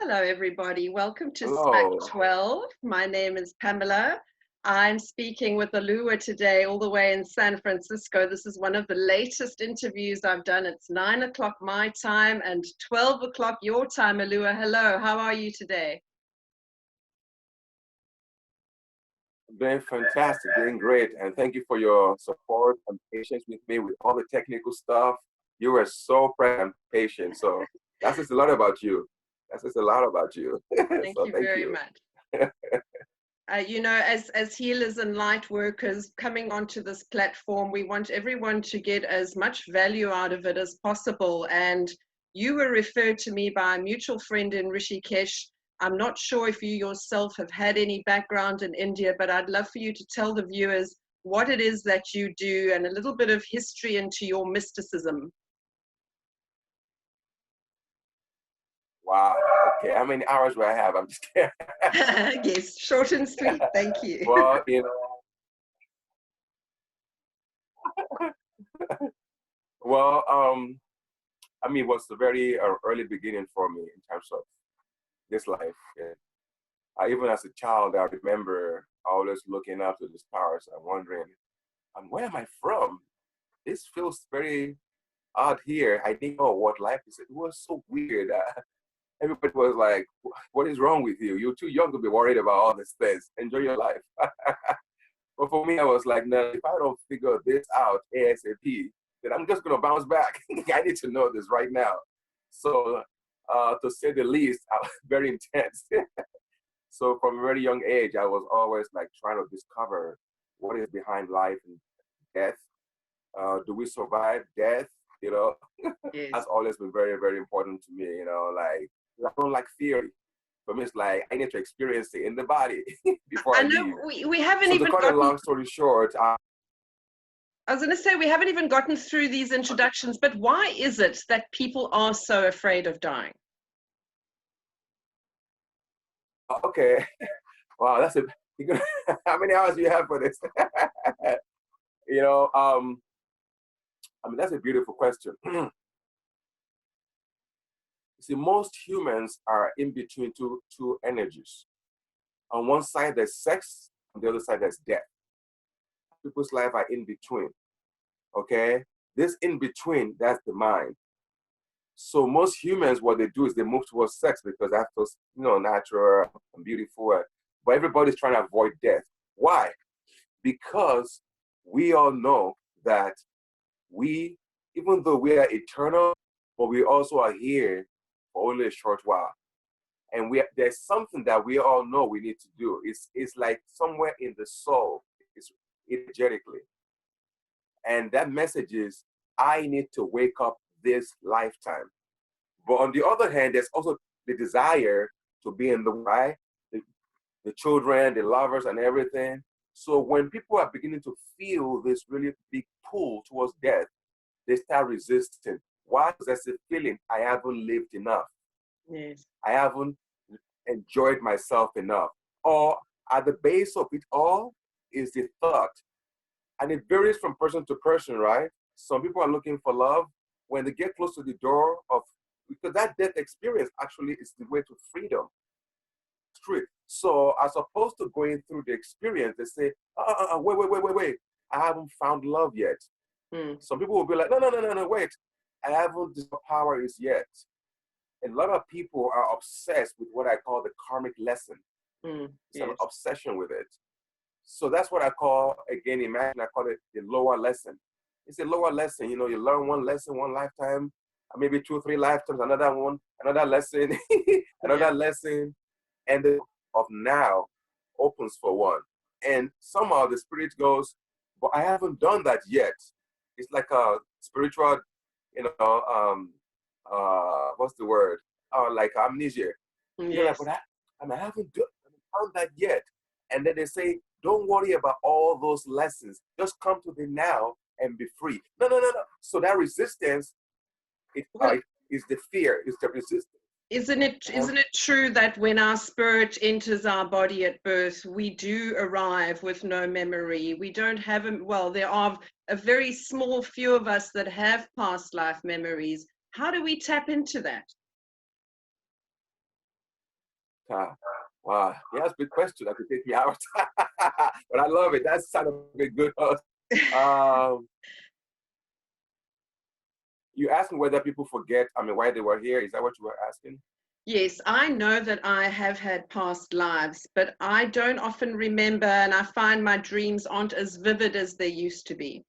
Hello, everybody. Welcome to SPAC Hello. 12. My name is Pamela. I'm speaking with Oluwa today, all the way in San Francisco. This is one of the latest interviews I've done. It's 9 o'clock my time and 12 o'clock your time, Oluwa. Hello, how are you today? Doing fantastic, doing great. And thank you for your support and patience with me with all the technical stuff. You were so present and patient. So that says a lot about you. That says a lot about you. Thank So you thank very you. much. As healers and light workers coming onto this platform, we want everyone to get as much value out of it as possible. And you were referred to me by a mutual friend in Rishikesh. I'm not sure if you yourself have had any background in India, but I'd love for you to tell the viewers what it is that you do and a little bit of history into your mysticism. Wow. Okay. How many hours do I have? I'm just kidding. Yes, short and sweet. Thank you. Well, well, it was a very early beginning for me in terms of this life. Yeah. Even as a child, I remember always looking up to the stars and wondering, where am I from? This feels very odd here. I didn't know what life is. It was so weird. Everybody was like, what is wrong with you? You're too young to be worried about all these things. Enjoy your life. But for me, I was like, no, if I don't figure this out ASAP, then I'm just going to bounce back. I need to know this right now. So to say the least, I was very intense. So from a very young age, I was always like trying to discover what is behind life and death. Do we survive death? Yes. That's always been very, very important to me. Like I don't like theory. For me, it's like I need to experience it in the body before I know leave. we haven't So to even cut a gotten. long story short, I was going to say we haven't even gotten through these introductions, but why is it that people are so afraid of dying? okay, wow, that's a how many hours do you have for this? you know, um, that's a beautiful question. See, most humans are in between two energies. On one side, there's sex. On the other side, there's death. People's life are in between. Okay, this in between, that's the mind. So most humans, what they do is they move towards sex because that's just, natural and beautiful. But everybody's trying to avoid death. Why? Because we all know that even though we are eternal, but we also are here for only a short while. And there's something that we all know we need to do. It's like somewhere in the soul, it's energetically. And that message is, I need to wake up this lifetime. But on the other hand, there's also the desire to be in the right, the children, the lovers, and everything. So when people are beginning to feel this really big pull towards death, they start resisting. Why? Because there's a feeling I haven't lived enough. Yes. I haven't enjoyed myself enough. Or at the base of it all is the thought. And it varies from person to person, right? Some people are looking for love. When they get close to the door of, because that death experience actually is the way to freedom. Straight. So as opposed to going through the experience, they say, wait. I haven't found love yet. Some people will be like, no, wait. I haven't discovered power is yet. And a lot of people are obsessed with what I call the karmic lesson. It's an obsession with it. So that's what I call, again, imagine I call it the lower lesson. It's a lower lesson. You learn one lesson, one lifetime, maybe 2 or 3 lifetimes, another one, another lesson, another lesson. And the of now opens for one. And somehow the spirit goes, but I haven't done that yet. It's like a spiritual, what's the word? Like amnesia. You're like, but I haven't done that yet. And then they say, don't worry about all those lessons. Just come to the now and be free. No. So that resistance is the fear, is the resistance. Isn't it true that when our spirit enters our body at birth, we do arrive with no memory? We don't have there are a very small few of us that have past life memories. How do we tap into that? Ah, wow. Yeah, that's a big question. That could take me hours. But I love it. That's kind of a good host. Um, you asked me whether people forget, I mean, why they were here. Is that what you were asking? Yes, I know that I have had past lives, but I don't often remember, and I find my dreams aren't as vivid as they used to be.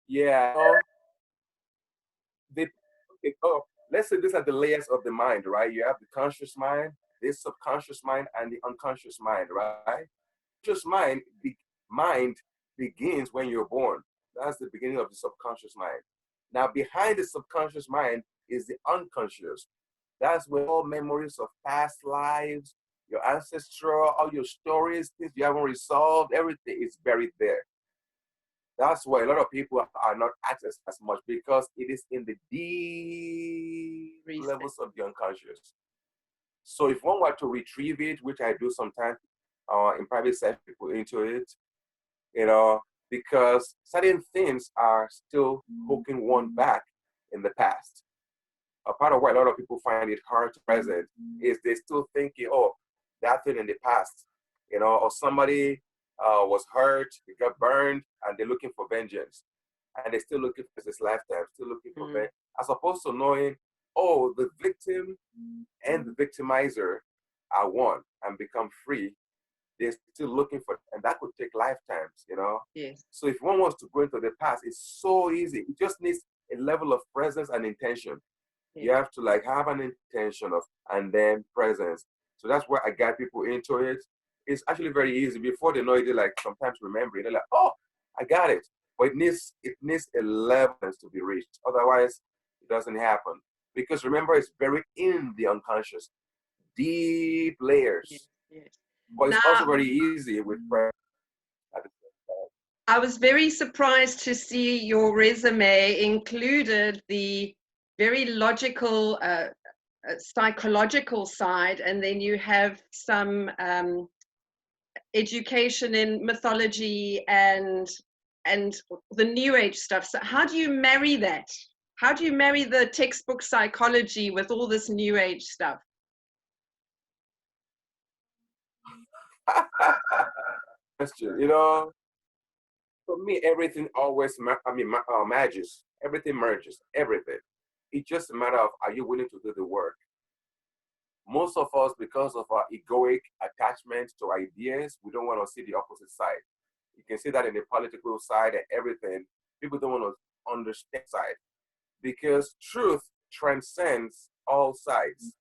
Yeah. They, oh, let's say these are the layers of the mind, right? You have the conscious mind, the subconscious mind, and the unconscious mind, right? Conscious mind begins when you're born. That's the beginning of the subconscious mind. Now, behind the subconscious mind is the unconscious. That's where all memories of past lives, your ancestral, all your stories, things you haven't resolved, everything is buried there. That's why a lot of people are not accessed as much, because it is in the deep levels of the unconscious. So if one were to retrieve it, which I do sometimes in private sessions, people into it, you know, because certain things are still hooking one back in the past. A part of why a lot of people find it hard to present is they still thinking, oh, that thing in the past, you know, or somebody was hurt, they got burned, and they're looking for vengeance. And they're still looking for this lifetime, still looking for vengeance, as opposed to knowing, oh, the victim and the victimizer are one and become free. They're still looking for, and that could take lifetimes, you know? Yes. So if one wants to go into the past, it's so easy. It just needs a level of presence and intention. Yes. You have to like have an intention of, and then presence. So that's where I guide people into it. It's actually very easy. Before they know it, they like sometimes remember it. They're like, oh, I got it. But it needs a level to be reached. Otherwise, it doesn't happen. Because remember, it's very in the unconscious, deep layers. Yes. Yes. But it's Now, also very easy with presence. I was very surprised to see your resume included the very logical, psychological side, and then you have some education in mythology and the new age stuff. So how do you marry that? How do you marry the textbook psychology with all this new age stuff? Question, you know, for me, everything always, merges. Everything merges, everything. It's just a matter of, are you willing to do the work? Most of us, because of our egoic attachment to ideas, we don't want to see the opposite side. You can see that in the political side and everything. People don't want to understand side, because truth transcends all sides.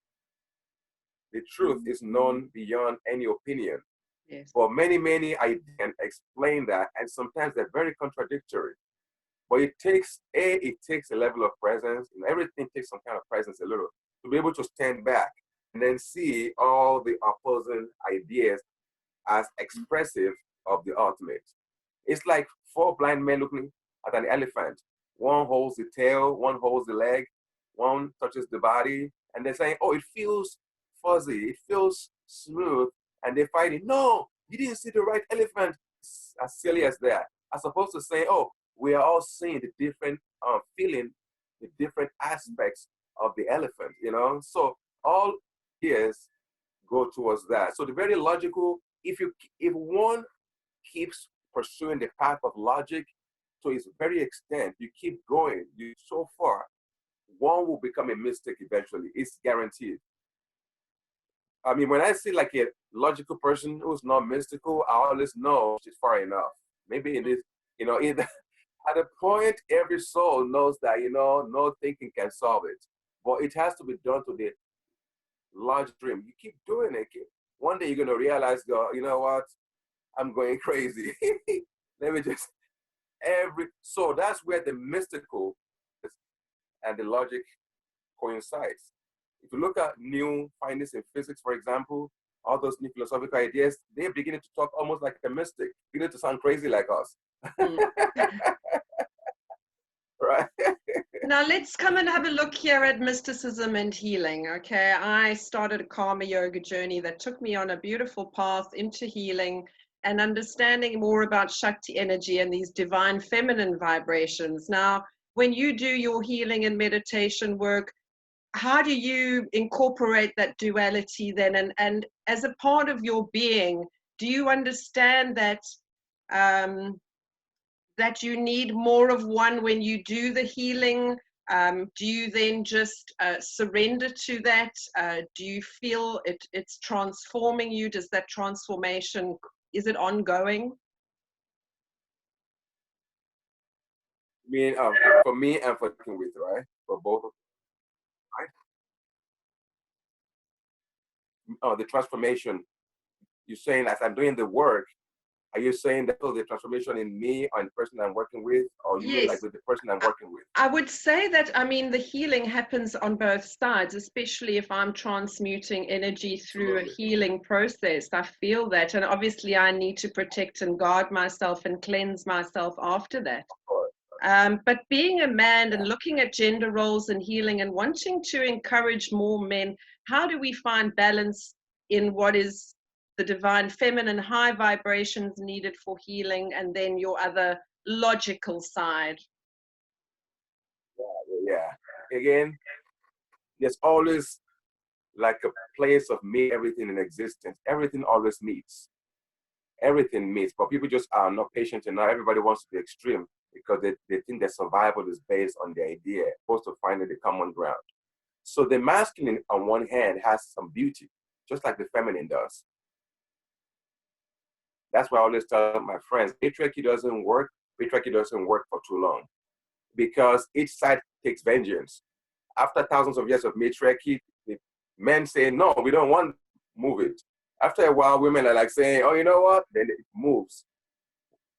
The truth is known beyond any opinion. Yes. But many ideas can explain that, and sometimes they're very contradictory. But it takes a level of presence, and everything takes some kind of presence a little, to be able to stand back and then see all the opposing ideas as expressive of the ultimate. It's like four blind men looking at an elephant. One holds the tail, one holds the leg, one touches the body, and they're saying, oh, it feels fuzzy, it feels smooth, and they're fighting. No, you didn't see the right elephant. It's as silly as that. As opposed to saying, oh, we are all seeing the different feeling, the different aspects of the elephant, you know? So all ears go towards that. So the very logical, if one keeps pursuing the path of logic to its very extent, you keep going, you so far, one will become a mystic eventually. It's guaranteed. I mean, when I see like a logical person who's not mystical, I always know she's far enough. Maybe in this, you know, at a point, every soul knows that, you know, no thinking can solve it. But it has to be done to the large dream. You keep doing it. One day you're going to realize, you know what? I'm going crazy. Let me just, so that's where the mystical and the logic coincides. If you look at new findings in physics, for example, all those new philosophical ideas, they're beginning to talk almost like a mystic, beginning to sound crazy like us. Right? Now let's come and have a look here at mysticism and healing. Okay, I started a karma yoga journey that took me on a beautiful path into healing and understanding more about Shakti energy and these divine feminine vibrations. Now, when you do your healing and meditation work, how do you incorporate that duality then? And as a part of your being, do you understand that that you need more of one when you do the healing? Do you then just surrender to that? Do you feel it's transforming you? Does that transformation, is it ongoing? I mean, for me and for working with, right? For both of right? Oh, the transformation. You're saying as I'm doing the work, are you saying that the transformation in me or in the person I'm working with, or you mean like Yes. with the person I'm working with? I would say that, I mean, the healing happens on both sides, especially if I'm transmuting energy through a Absolutely. healing process. I feel that. And obviously, I need to protect and guard myself and cleanse myself after that. Of course. But being a man and looking at gender roles and healing and wanting to encourage more men, how do we find balance in what is the divine feminine high vibrations needed for healing, and then your other logical side? Yeah. Again, there's always like a place of meet everything in existence. Everything always meets. Everything meets, but people just are not patient enough. Everybody wants to be extreme because they think that survival is based on the idea, opposed to finding the common ground. So the masculine, on one hand, has some beauty, just like the feminine does. That's why I always tell my friends, patriarchy doesn't work. Patriarchy doesn't work for too long because each side takes vengeance. After thousands of years of matriarchy, the men say, no, we don't want to move it. After a while, women are like saying, oh, you know what? Then it moves.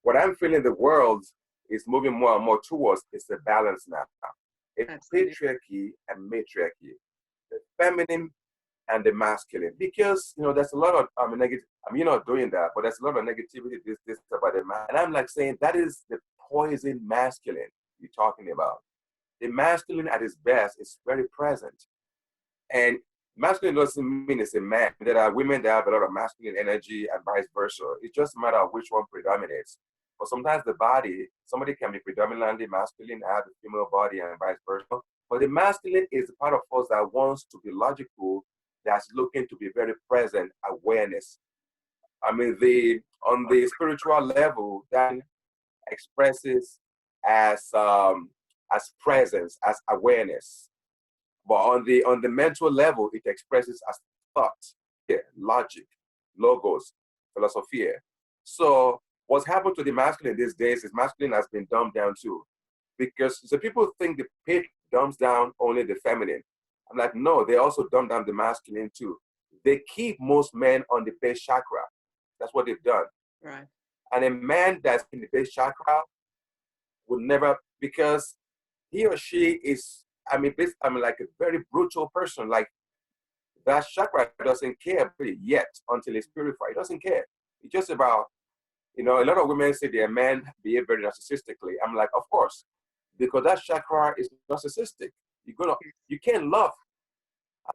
What I'm feeling the world is moving more and more towards is the balance now. It's Absolutely. patriarchy and matriarchy, the feminine and the masculine. Because, there's a lot of negative, you're not doing that, but there's a lot of negativity, this about the man. And I'm like saying, that is the poison masculine you're talking about. The masculine at its best is very present. And masculine doesn't mean it's a man. There are women that have a lot of masculine energy and vice versa. It's just a matter of which one predominates. But sometimes the body, somebody can be predominantly masculine, have a female body and vice versa. But the masculine is the part of us that wants to be logical, that's looking to be very present, awareness. I mean, on the spiritual level, that expresses as presence, as awareness. But on the mental level, it expresses as thought, logic, logos, philosophy. So what's happened to the masculine these days is masculine has been dumbed down too. Because the people think the page dumbs down only the feminine. I'm like, no, they also dumb down the masculine too. They keep most men on the base chakra. That's what they've done. Right. And a man that's in the base chakra would never, because he or she is, like a very brutal person. Like that chakra doesn't care yet until it's purified. It doesn't care. It's just about, a lot of women say their men behave very narcissistically. I'm like, of course, because that chakra is narcissistic. You can't love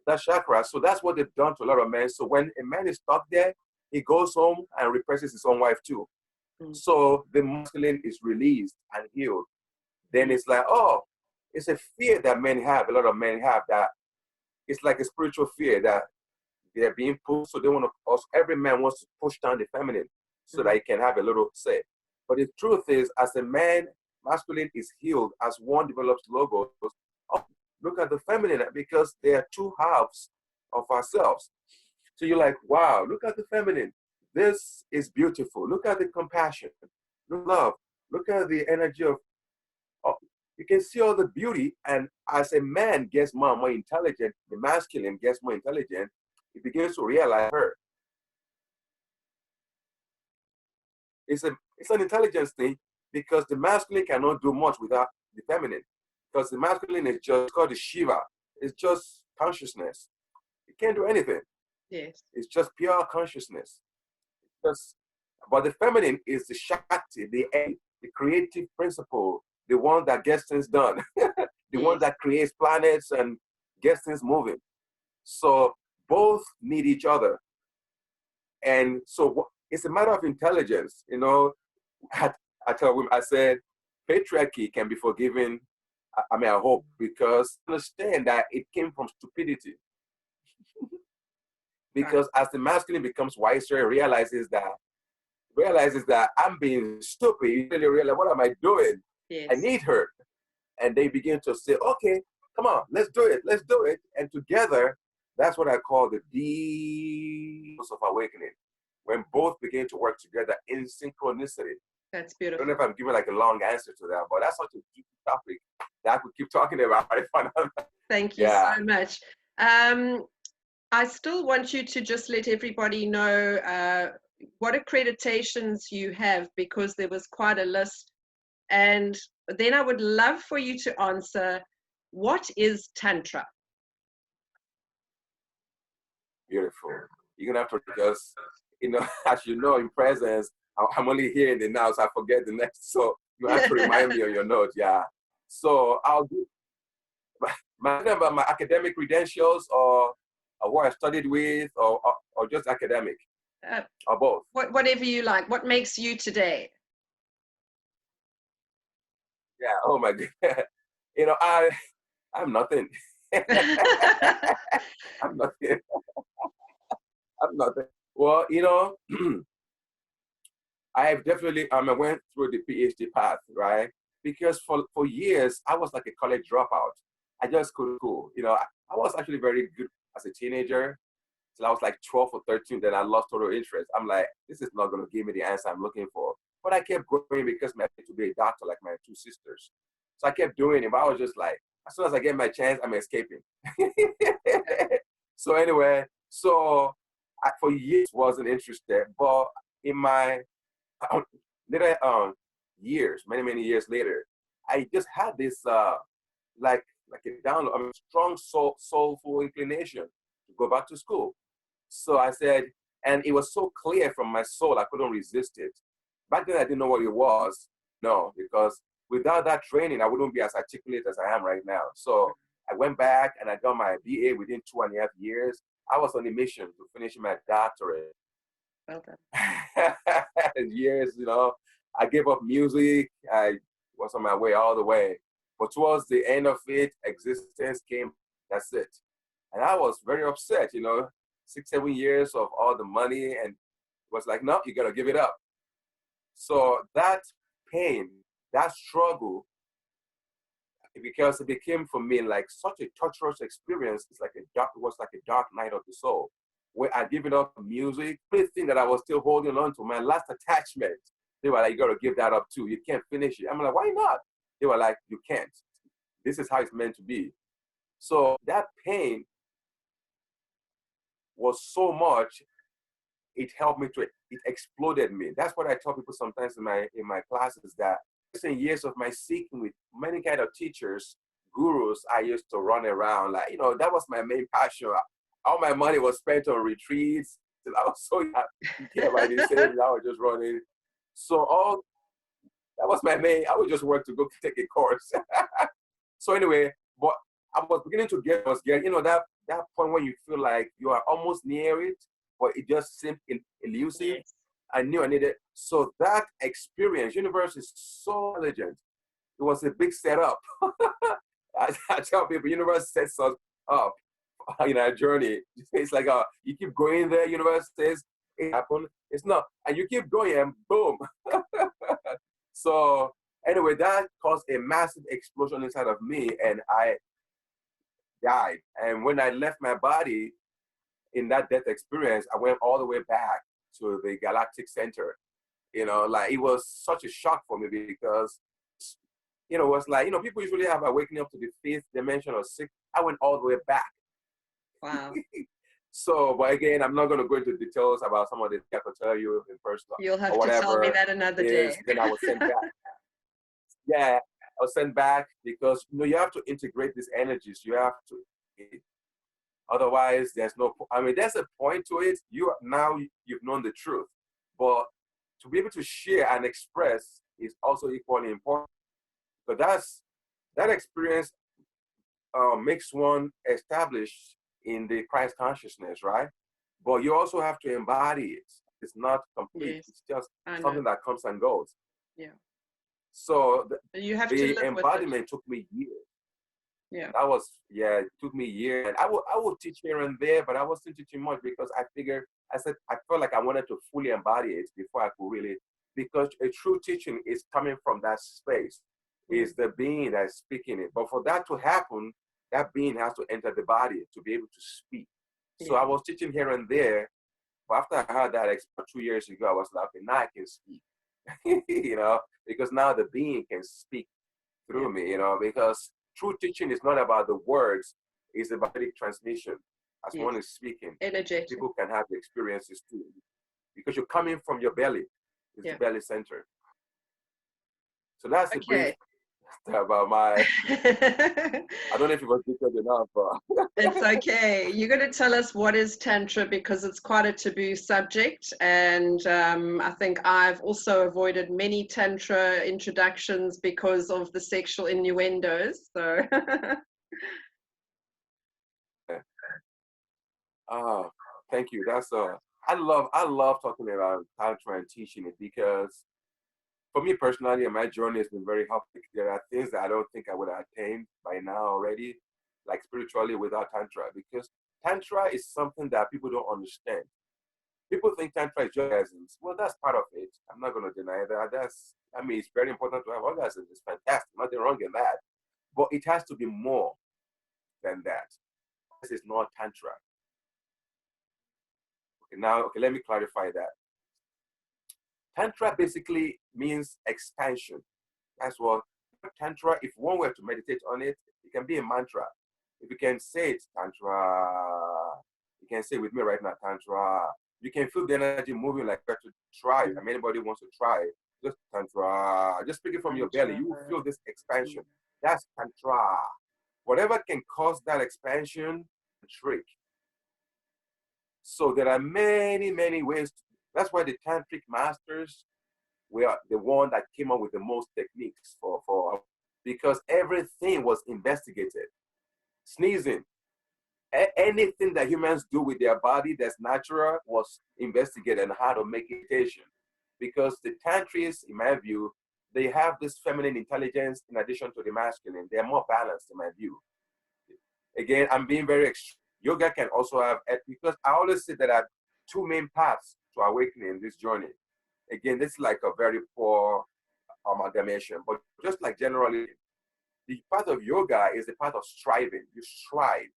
that chakra. So that's what they've done to a lot of men. So when a man is stuck there, he goes home and represses his own wife too. So the masculine is released and healed. Then it's like, oh, it's a fear that men have, a lot of men have, that it's like a spiritual fear that they're being pushed. So they want to, also, every man wants to push down the feminine so that he can have a little say. But the truth is, as a man, masculine is healed. As one develops logos, oh, look at the feminine, because they are two halves of ourselves. So you're like, wow, look at the feminine. This is beautiful. Look at the compassion, look at love. Look at the energy of, you can see all the beauty. And as a man gets more and more intelligent, the masculine gets more intelligent, he begins to realize her. It's an intelligence thing, because the masculine cannot do much without the feminine. Because the masculine is just called the Shiva. It's just consciousness. It can't do anything. Yes. It's just pure consciousness. But the feminine is the Shakti, the creative principle, the one that gets things done, the one that creates planets and gets things moving. So both need each other. And so it's a matter of intelligence. I tell women, I said, patriarchy can be forgiven I mean, I hope, because understand that it came from stupidity. Because as the masculine becomes wiser, it realizes that I'm being stupid. You really realize, what am I doing? Yes. I need her. And they begin to say, okay, come on, let's do it. Let's do it. And together, that's what I call the deep of awakening. When both begin to work together in synchronicity. That's I beautiful. don't know if I'm giving like a long answer to that, but that's such a deep topic that I could keep talking about. Thank you so much. I still want you to just let everybody know what accreditations you have, because there was quite a list. And then I would love for you to answer, what is Tantra? Beautiful. You're going to have to just, as you know, in presence, I'm only here in the now, so I forget the next. So you have to remind me on your notes. Yeah. So I'll do my academic credentials, or what I studied with, or just academic, or both. Whatever you like. What makes you today? Yeah. Oh my God. I'm nothing. I'm nothing. I'm nothing. Well, I have definitely I went through the Ph.D. path, right? Because for years I was like a college dropout. I just couldn't go. I was actually very good as a teenager till I was like 12 or 13. Then I lost total interest. I'm like, this is not going to give me the answer I'm looking for. But I kept going because I had to be a doctor like my two sisters. So I kept doing it. But I was just like, as soon as I get my chance, I'm escaping. So anyway, for years wasn't interested. But in my later years, many years later, I just had this like a download, strong soulful inclination to go back to school. So I said, and it was so clear from my soul, I couldn't resist it. Back then, I didn't know what it was. No, because without that training, I wouldn't be as articulate as I am right now. So I went back and I got my BA within 2.5 years. I was on a mission to finish my doctorate. Okay. Years, I gave up music. I was on my way all the way. But towards the end of it, existence came. That's it. And I was very upset, 6-7 years of all the money, and it was like, no, you got to give it up. So that pain, that struggle, because it became for me like such a torturous experience. It was like a dark night of the soul, where I given up music, the thing that I was still holding on to, my last attachment. They were like, you got to give that up too. You can't finish it. I'm like, why not? They were like, you can't. This is how it's meant to be. So that pain was so much, it helped me it exploded me. That's what I tell people sometimes in my classes, that in years of my seeking with many kind of teachers, gurus, I used to run around like, that was my main passion. All my money was spent on retreats. I was so young, by the same, I was just running. So that was my main, I would just work to go take a course. So anyway, but I was beginning to get, that point when you feel like you are almost near it, but it just seemed elusive. Yes. I knew I needed. So that experience, universe is so intelligent. It was a big setup. I tell people, universe sets us up in our journey. It's like you keep going there, universe says it happened. It's not. And you keep going and boom. So anyway, that caused a massive explosion inside of me, and I died. And when I left my body in that death experience, I went all the way back to the galactic center. Like it was such a shock for me, because it was like, people usually have awakening up to the 5th dimension or 6th. I went all the way back. Wow. So, but again, I'm not going to go into details about some of the things I could tell you in person. You'll have to tell me that another day. Then I was sent back. Yeah, I was sent back because you have to integrate these energies. You have to. Otherwise, there's no. There's a point to it. You've known the truth, but to be able to share and express is also equally important. But that experience makes one established in the Christ consciousness, right? But you also have to embody it. It's not complete. Yes. It's just something that comes and goes. Yeah. So You have to the live with it. embodiment took me years. Yeah. That was, yeah, it took me years. And I would teach here and there, but I wasn't teaching much because I figured, I said, I felt like I wanted to fully embody it before I could really, because a true teaching is coming from that space, is the being that is speaking it. But for that to happen, that being has to enter the body to be able to speak. So I was teaching here and there, but after I had that 2 years ago, I was like, okay, now I can speak, you know, because now the being can speak through me, you know, because true teaching is not about the words, it's about the transmission. As one is speaking, energetic. People can have the experiences too, because you're coming from your belly, it's the belly center. So that's the brief about my, I don't know if it was detailed enough. It's okay. You're going to tell us what is Tantra, because it's quite a taboo subject. And I think I've also avoided many Tantra introductions because of the sexual innuendos. So. Thank you. That's I love talking about Tantra and teaching it, because for me personally, my journey has been very hectic. There are things that I don't think I would have attained by now already, like spiritually, without Tantra, because Tantra is something that people don't understand. People think Tantra is just orgasms. Well, that's part of it. I'm not going to deny that. I mean, it's very important to have orgasms. It's fantastic. Nothing wrong in that. But it has to be more than that. This is not Tantra. Okay, let me clarify that. Tantra basically means expansion. That's what Tantra, if one were to meditate on it, it can be a mantra. If you can say it, Tantra, you can say with me right now, Tantra. You can feel the energy moving like that to try. I mean, anybody wants to try, just Tantra. Just speak it from your belly. You will feel this expansion. That's Tantra. Whatever can cause that expansion, trick. So there are many, many ways. That's why the tantric masters were the one that came up with the most techniques for because everything was investigated. Sneezing, anything that humans do with their body that's natural was investigated and how to make meditation. Because the tantrists, in my view, they have this feminine intelligence in addition to the masculine. They're more balanced, in my view. Again, I'm being very extreme. Yoga can also have, because I always say that there are two main paths to awakening in this journey. Again, this is like a very poor amalgamation, but just like generally, the path of yoga is the path of striving. You strive.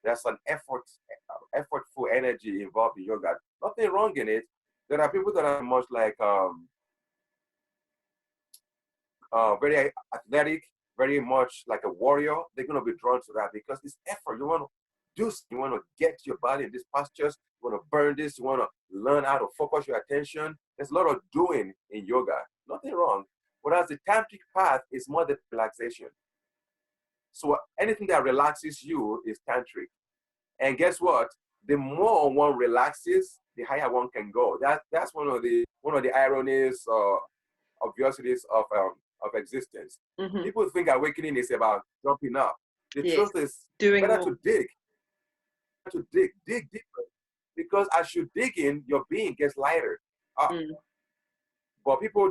There's an effortful energy involved in yoga. Nothing wrong in it. There are people that are much like very athletic, very much like a warrior. They're going to be drawn to that because it's effort. You want to do, you want to get your body in these postures, you want to burn this, you want to learn how to focus your attention. There's a lot of doing in yoga. Nothing wrong. Whereas the tantric path is more the relaxation. So anything that relaxes you is tantric. And guess what? The more one relaxes, the higher one can go. That's one of the ironies or obviousness of existence. People think awakening is about jumping up. The truth is better to dig. To dig deeper. Because as you dig in, your being gets lighter up. But people,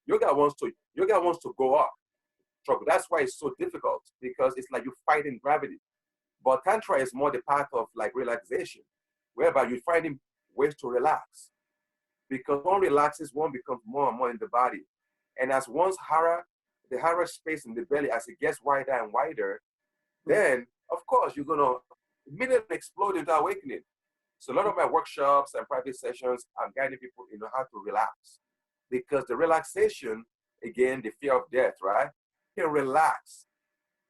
yoga wants to go up. That's why it's so difficult, because it's like you're fighting gravity. But Tantra is more the path of like relaxation, whereby you're finding ways to relax. Because one relaxes, one becomes more and more in the body. And as one's the hara space in the belly, as it gets wider and wider, then of course you're gonna immediately explode into awakening. So a lot of my workshops and private sessions, I'm guiding people in how to relax. Because the relaxation, again, the fear of death, right? You can relax.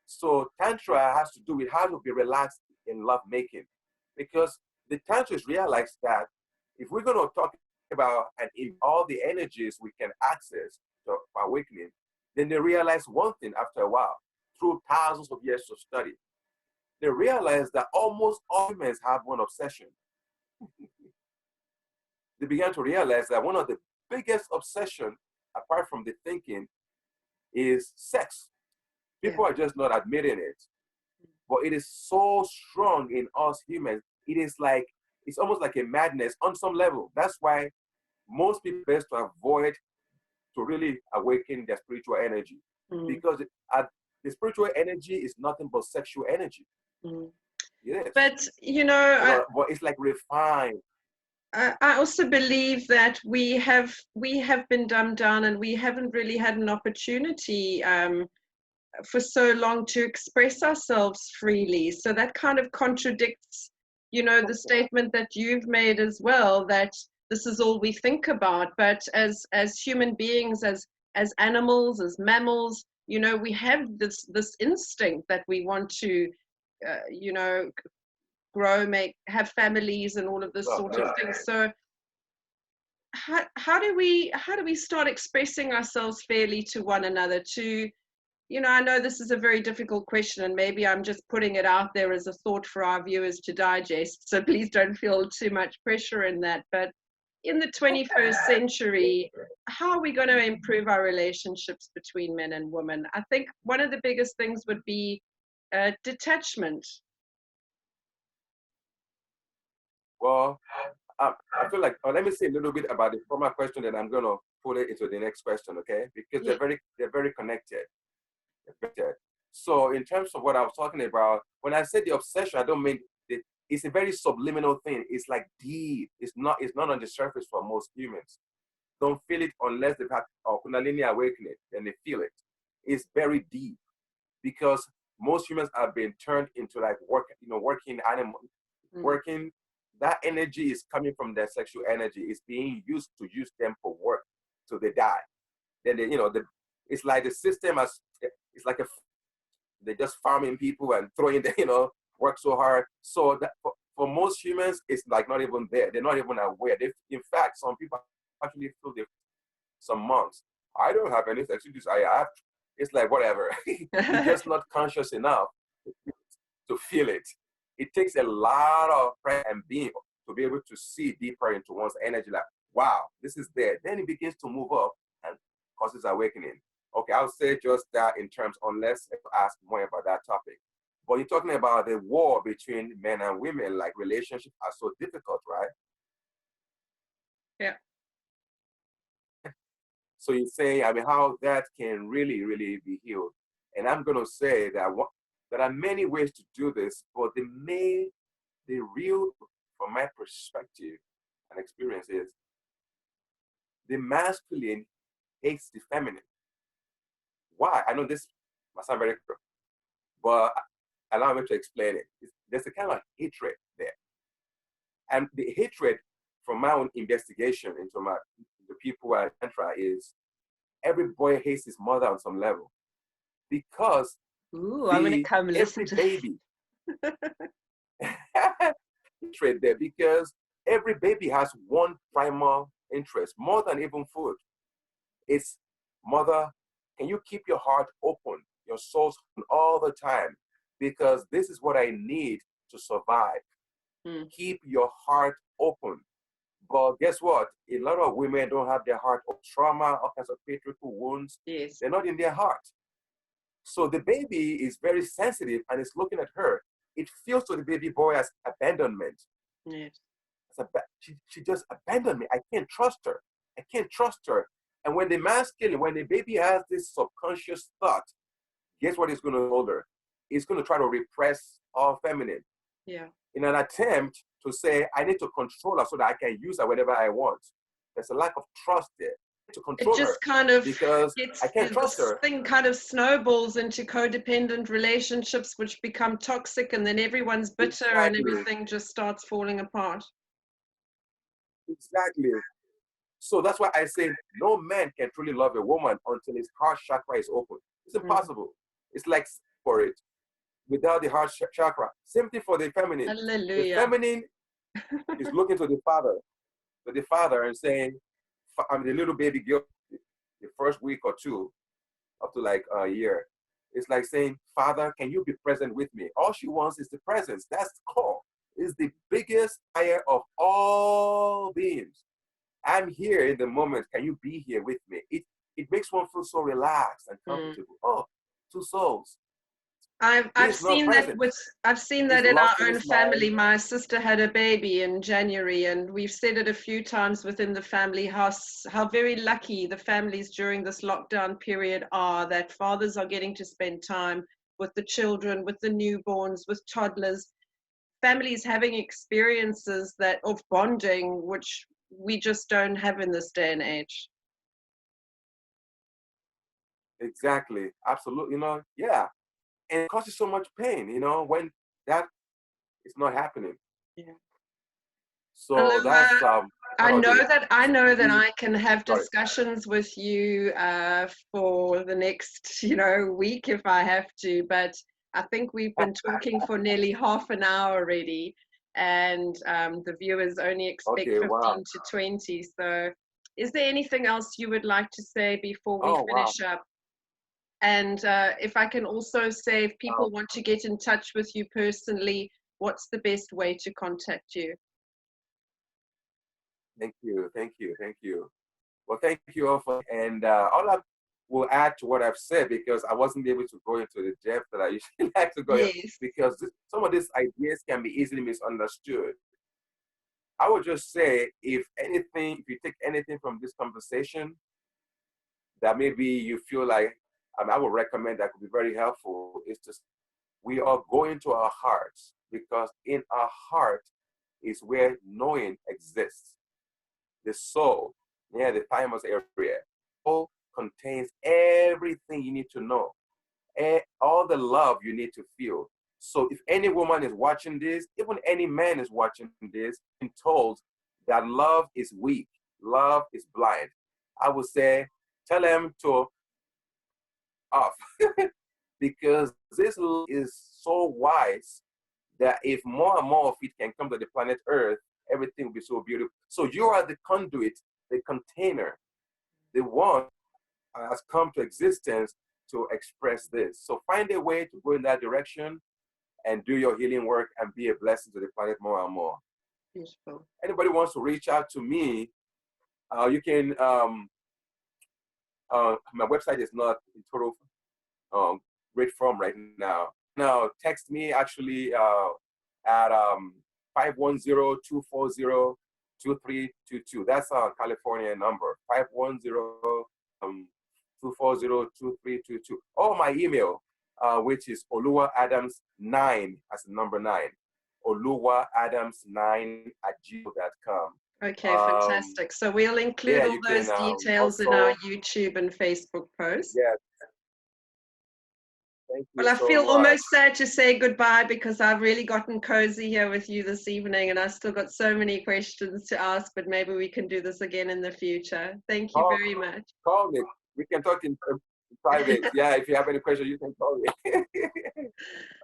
So Tantra has to do with how to be relaxed in lovemaking. Because the Tantrists realize that if we're going to talk about and in all the energies we can access to awakening, then they realize one thing after a while, through thousands of years of study. They realize that almost all humans have one obsession. They began to realize that one of the biggest obsession, apart from the thinking, is sex. People are just not admitting it. But it is so strong in us humans. It's almost like a madness on some level. That's why most people best to avoid to really awaken their spiritual energy. Because the spiritual energy is nothing but sexual energy. Yes. But, you know, but it's like refined. I also believe that we have been dumbed down, and we haven't really had an opportunity for so long to express ourselves freely. So that kind of contradicts, you know, the statement that you've made as well, that this is all we think about. But as human beings, as animals, as mammals, you know, we have this instinct that we want to, you know, grow, have families, and all of this sort of thing. So how do we start expressing ourselves fairly to one another? To, you know, I know this is a very difficult question, and maybe I'm just putting it out there as a thought for our viewers to digest, so please don't feel too much pressure in that. But in the 21st century, how are we going to improve our relationships between men and women? I think one of the biggest things would be detachment. Well, I feel like, let me say a little bit about the former question, and I'm going to put it into the next question, okay? Because they're very connected. So in terms of what I was talking about, when I say the obsession, I don't mean it's a very subliminal thing. It's like deep. It's not on the surface for most humans. Don't feel it unless they've had a Kundalini awakening, then they feel it. It's very deep, because most humans have been turned into like working animals, working. That energy is coming from their sexual energy. It's being used to use them for work till they die. Then they, it's like the system it's like they're just farming people and throwing them, work so hard. So that for most humans, it's like not even there. They're not even aware. In fact, some people actually feel some months. I don't have any sexual desire. It's like whatever. You're just not conscious enough to feel it. It takes a lot of prayer and being to be able to see deeper into one's energy. Like, wow, this is there. Then it begins to move up and causes awakening. Okay, I'll say just that in terms, unless you ask more about that topic. But you're talking about the war between men and women, like relationships are so difficult, right? Yeah. So you say, how that can really, really be healed. And I'm going to say that there are many ways to do this, but the real, from my perspective and experience, is the masculine hates the feminine. Why? I know this must sound very clear, but allow me to explain it. There's a kind of hatred there. And the hatred, from my own investigation into the people at Tantra, is every boy hates his mother on some level. Because I'm going to come listen to baby hatred there, because every baby has one primal interest, more than even food. It's, mother, can you keep your heart open, your soul open all the time? Because this is what I need to survive. Keep your heart open. But guess what? A lot of women don't have their heart open. Trauma, all kinds of patriarchal wounds. Yes. They're not in their heart. So the baby is very sensitive and is looking at her. It feels to the baby boy as abandonment. Yes. She just abandoned me. I can't trust her. I can't trust her. And when the baby has this subconscious thought, guess what it's going to hold her? It's going to try to repress all feminine. Yeah. In an attempt to say, I need to control her so that I can use her whenever I want. There's a lack of trust there. To control it just her kind of because I can't trust her. Thing kind of snowballs into codependent relationships, which become toxic, and then everyone's bitter. Exactly. And everything just starts falling apart. Exactly. So that's why I say no man can truly love a woman until his heart chakra is open. It's impossible. It's like for it without the heart chakra. Same thing for the feminine. Hallelujah. The feminine is looking to the father, and saying, I'm the little baby girl, the first week or two, up to like a year. It's like saying, Father, can you be present with me? All she wants is the presence. That's the core. It's the biggest fire of all beings. I'm here in the moment. Can you be here with me? It makes one feel so relaxed and comfortable. Oh, two souls. I've He's not seen that present. with I've seen He's that in our lost in own his mind. family. My sister had a baby in January, and we've said it a few times within the family how very lucky the families during this lockdown period are, that fathers are getting to spend time with the children, with the newborns, with toddlers. Families having experiences that of bonding, which we just don't have in this day and age. Exactly. Absolutely. Yeah. And it causes so much pain, when that is not happening. Yeah. So that's Aloha. one of the I know that key. I can have Sorry. discussions with you for the next, week if I have to, but I think we've been talking for nearly half an hour already, and the viewers only expect Okay. 15 Wow. to 20. So is there anything else you would like to say before we Oh, wow. finish up? And if I can also say, if Um, people want to get in touch with you personally, what's the best way to contact you? Thank you. Thank you. Thank you. Well, thank you all for, and all I will add to what I've said, because I wasn't able to go into the depth that I usually like to go in, Yes. because some of these ideas can be easily misunderstood. I would just say, if you take anything from this conversation that maybe you feel like, I would recommend that could be very helpful, is to, we are going to our hearts, because in our heart is where knowing exists. The soul, near the thymus area, soul contains everything you need to know, all the love you need to feel. So if any woman is watching this, even any man is watching this, and told that love is weak, love is blind, I would say, tell them to off. Because this love is so wise that if more and more of it can come to the planet Earth, everything will be so beautiful. So you are the conduit, the container, the one has come to existence to express this. So find a way to go in that direction and do your healing work and be a blessing to the planet more and more. Beautiful. Anybody wants to reach out to me, you can, my website is not in total great form right now. Now, text me actually at 510-240-2322. That's our California number, 510-240-2322. Or my email, which is Oluwa Adams9 as the number 9. Oluwa Adams9@gmail.com. Okay, fantastic. So we'll include Yeah, all you can those details in our also, YouTube and Facebook posts. yeah, thank you Well, I so feel much. almost sad to say goodbye, because I've really gotten cozy here with you this evening, and I've still got so many questions to ask, but maybe we can do this again in the future. Thank you Call, very much. call me. We can talk in private. Yeah, if you have any questions, you can call me.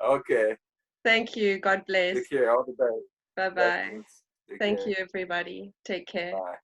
Okay. Thank you. God bless. Take care. All the best. Bye-bye. Blessings. Take Thank care. you, everybody. Take care. Bye.